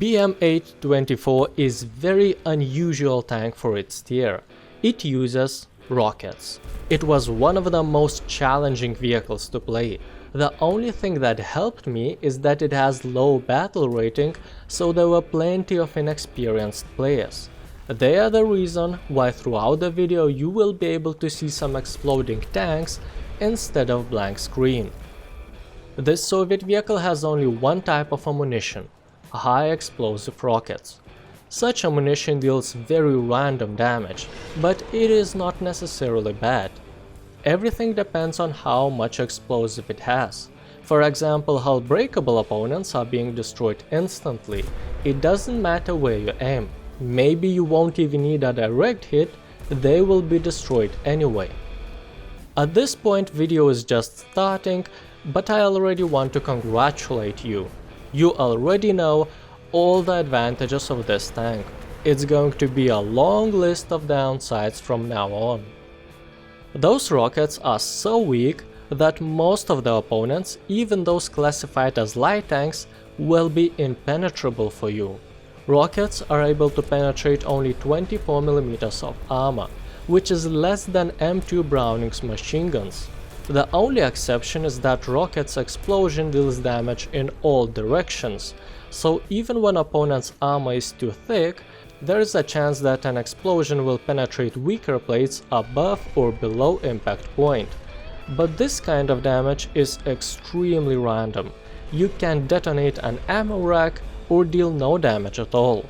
BM-8-24 is very unusual tank for its tier. It uses rockets. It was one of the most challenging vehicles to play. The only thing that helped me is that it has low battle rating, so there were plenty of inexperienced players. They are the reason why throughout the video you will be able to see some exploding tanks instead of blank screen. This Soviet vehicle has only one type of ammunition: high explosive rockets. Such ammunition deals very random damage, but it is not necessarily bad. Everything depends on how much explosive it has. For example, how breakable opponents are being destroyed instantly. It doesn't matter where you aim. Maybe you won't even need a direct hit, they will be destroyed anyway. At this point video is just starting, but I already want to congratulate you. You already know all the advantages of this tank. It's going to be a long list of downsides from now on. Those rockets are so weak that most of the opponents, even those classified as light tanks, will be impenetrable for you. Rockets are able to penetrate only 24mm of armor, which is less than M2 Browning's machine guns. The only exception is that rockets' explosion deals damage in all directions, so even when opponent's armor is too thick, there is a chance that an explosion will penetrate weaker plates above or below impact point. But this kind of damage is extremely random. You can detonate an ammo rack or deal no damage at all.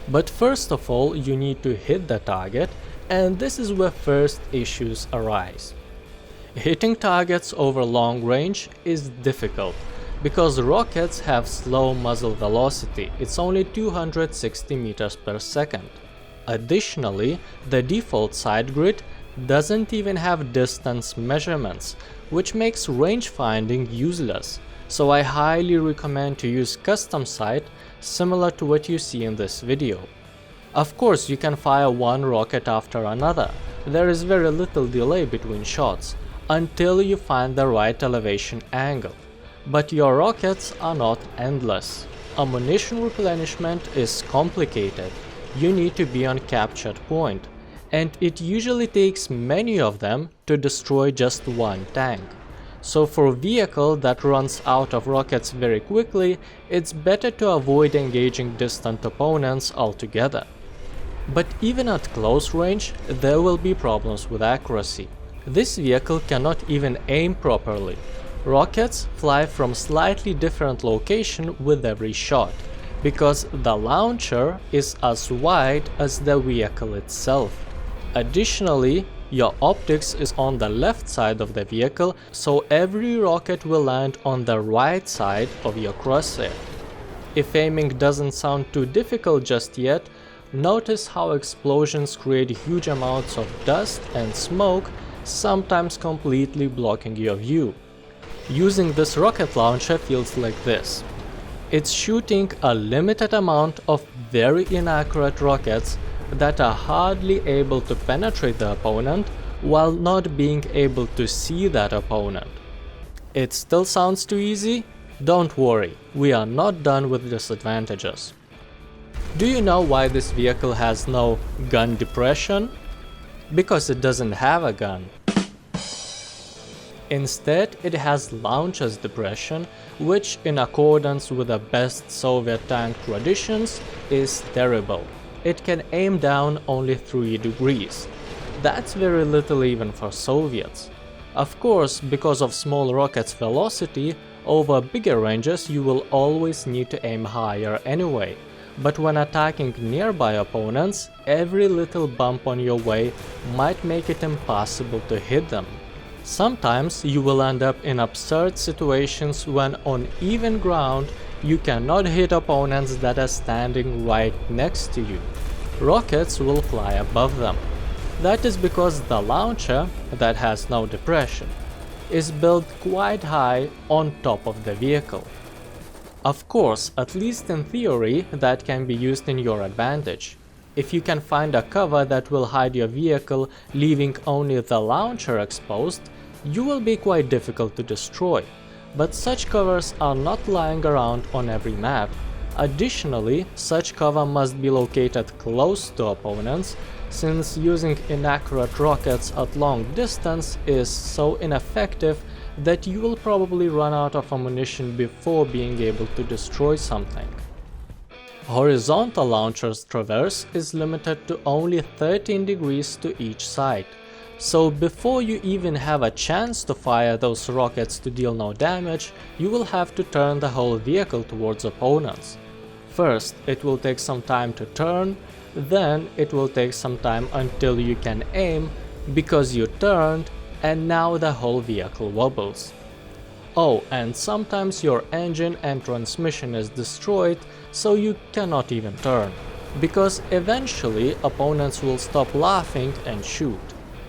But first of all, you need to hit the target, and this is where first issues arise. Hitting targets over long range is difficult, because rockets have slow muzzle velocity, it's only 260 meters per second. Additionally, the default sight grid doesn't even have distance measurements, which makes range finding useless, so I highly recommend to use custom sight similar to what you see in this video. Of course, you can fire one rocket after another. There is very little delay between shots, until you find the right elevation angle. But your rockets are not endless. Ammunition replenishment is complicated. You need to be on captured point, and it usually takes many of them to destroy just one tank. So for a vehicle that runs out of rockets very quickly, it's better to avoid engaging distant opponents altogether. But even at close range, there will be problems with accuracy. This vehicle cannot even aim properly. Rockets fly from slightly different location with every shot, because the launcher is as wide as the vehicle itself. Additionally, your optics is on the left side of the vehicle, so every rocket will land on the right side of your crosshair. If aiming doesn't sound too difficult just yet, notice how explosions create huge amounts of dust and smoke, sometimes completely blocking your view. Using this rocket launcher feels like this. It's shooting a limited amount of very inaccurate rockets that are hardly able to penetrate the opponent while not being able to see that opponent. It still sounds too easy? Don't worry, we are not done with disadvantages. Do you know why this vehicle has no gun depression? Because it doesn't have a gun. Instead, it has launcher's depression, which in accordance with the best Soviet tank traditions is terrible. It can aim down only 3 degrees. That's very little even for Soviets. Of course, because of small rockets' velocity, over bigger ranges you will always need to aim higher anyway. But when attacking nearby opponents, every little bump on your way might make it impossible to hit them. Sometimes you will end up in absurd situations when on even ground you cannot hit opponents that are standing right next to you. Rockets will fly above them. That is because the launcher, that has no depression, is built quite high on top of the vehicle. Of course, at least in theory, that can be used in your advantage. If you can find a cover that will hide your vehicle, leaving only the launcher exposed, you will be quite difficult to destroy. But such covers are not lying around on every map. Additionally, such cover must be located close to opponents, since using inaccurate rockets at long distance is so ineffective that you will probably run out of ammunition before being able to destroy something. Horizontal launcher's traverse is limited to only 13 degrees to each side, so before you even have a chance to fire those rockets to deal no damage, you will have to turn the whole vehicle towards opponents. First, it will take some time to turn, then it will take some time until you can aim, because you turned and now the whole vehicle wobbles. Oh, and sometimes your engine and transmission is destroyed, so you cannot even turn, because eventually opponents will stop laughing and shoot.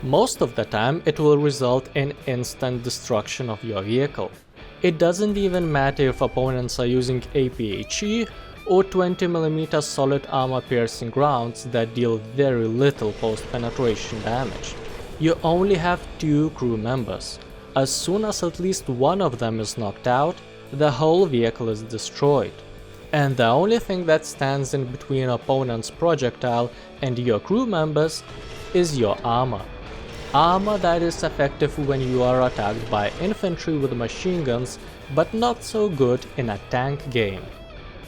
Most of the time it will result in instant destruction of your vehicle. It doesn't even matter if opponents are using APHE or 20mm solid armor piercing rounds that deal very little post-penetration damage. You only have 2 crew members. As soon as at least one of them is knocked out, the whole vehicle is destroyed. And the only thing that stands in between opponent's projectile and your crew members is your armor. Armor that is effective when you are attacked by infantry with machine guns, but not so good in a tank game.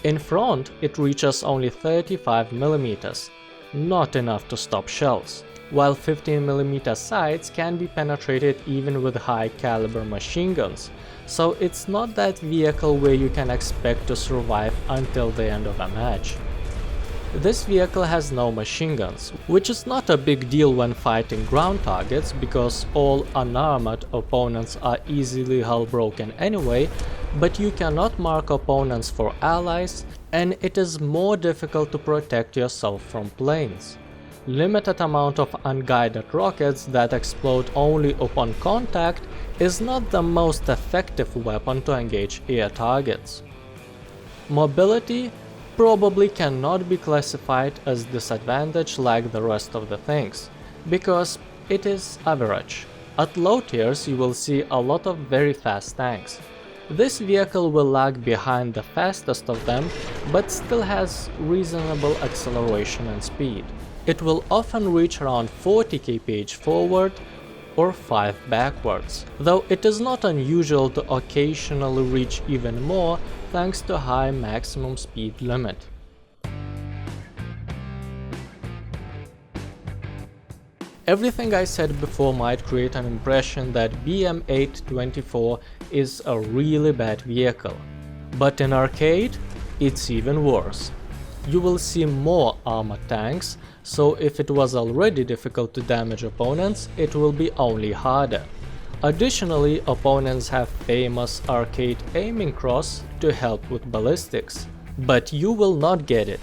In front, it reaches only 35mm, not enough to stop shells, while 15mm sights can be penetrated even with high caliber machine guns, so it's not that vehicle where you can expect to survive until the end of a match. This vehicle has no machine guns, which is not a big deal when fighting ground targets because all unarmored opponents are easily hull broken anyway, but you cannot mark opponents for allies, and it is more difficult to protect yourself from planes. Limited amount of unguided rockets that explode only upon contact is not the most effective weapon to engage air targets. Mobility probably cannot be classified as disadvantage like the rest of the things, because it is average. At low tiers you will see a lot of very fast tanks. This vehicle will lag behind the fastest of them, but still has reasonable acceleration and speed. It will often reach around 40 kph forward or 5 backwards, though it is not unusual to occasionally reach even more thanks to high maximum speed limit. Everything I said before might create an impression that BM-8-24 is a really bad vehicle, but in arcade it's even worse. You will see more armored tanks, so if it was already difficult to damage opponents, it will be only harder. Additionally, opponents have famous arcade aiming cross to help with ballistics, but you will not get it.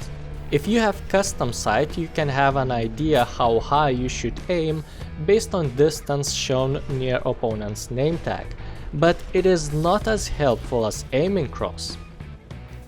If you have custom sight, you can have an idea how high you should aim based on distance shown near opponent's name tag, but it is not as helpful as aiming cross.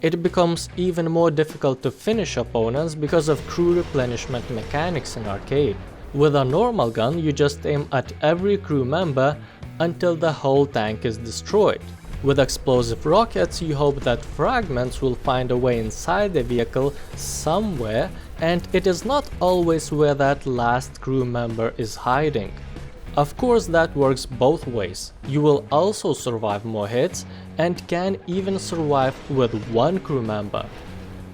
It becomes even more difficult to finish opponents because of crew replenishment mechanics in arcade. With a normal gun, you just aim at every crew member until the whole tank is destroyed. With explosive rockets, you hope that fragments will find a way inside the vehicle somewhere, and it is not always where that last crew member is hiding. Of course, that works both ways. You will also survive more hits and can even survive with one crew member.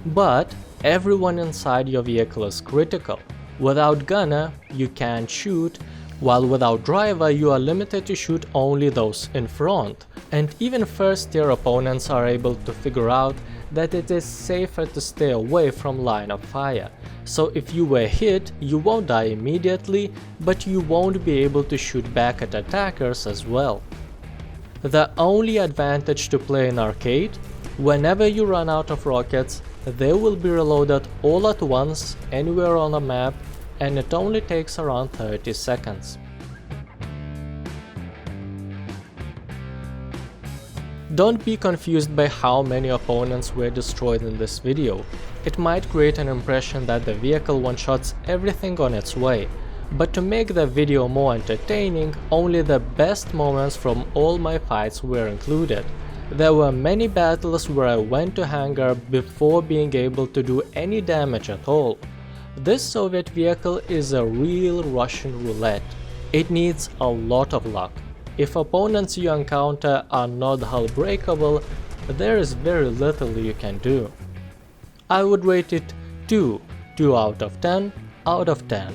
But everyone inside your vehicle is critical. Without gunner, you can't shoot, while without driver you are limited to shoot only those in front, and even first tier opponents are able to figure out that it is safer to stay away from line of fire. So if you were hit, you won't die immediately, but you won't be able to shoot back at attackers as well. The only advantage to play in arcade: whenever you run out of rockets, they will be reloaded all at once anywhere on the map, and it only takes around 30 seconds. Don't be confused by how many opponents were destroyed in this video. It might create an impression that the vehicle one-shots everything on its way, but to make the video more entertaining, only the best moments from all my fights were included. There were many battles where I went to hangar before being able to do any damage at all. This Soviet vehicle is a real Russian roulette. It needs a lot of luck. If opponents you encounter are not hull breakable, there is very little you can do. I would rate it 2 out of 10 out of 10.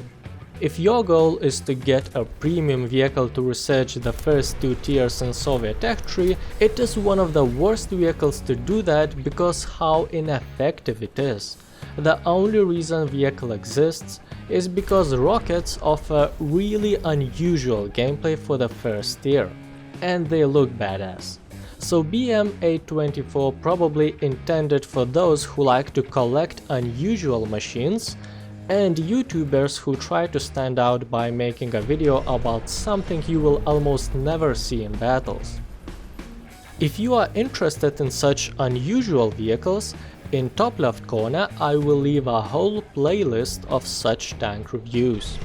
If your goal is to get a premium vehicle to research the first 2 tiers in Soviet tech tree, it is one of the worst vehicles to do that because how ineffective it is. The only reason vehicle exists is because rockets offer really unusual gameplay for the first tier, and they look badass. So BM-8-24 probably intended for those who like to collect unusual machines, and YouTubers who try to stand out by making a video about something you will almost never see in battles. If you are interested in such unusual vehicles, in top left corner I will leave a whole playlist of such tank reviews.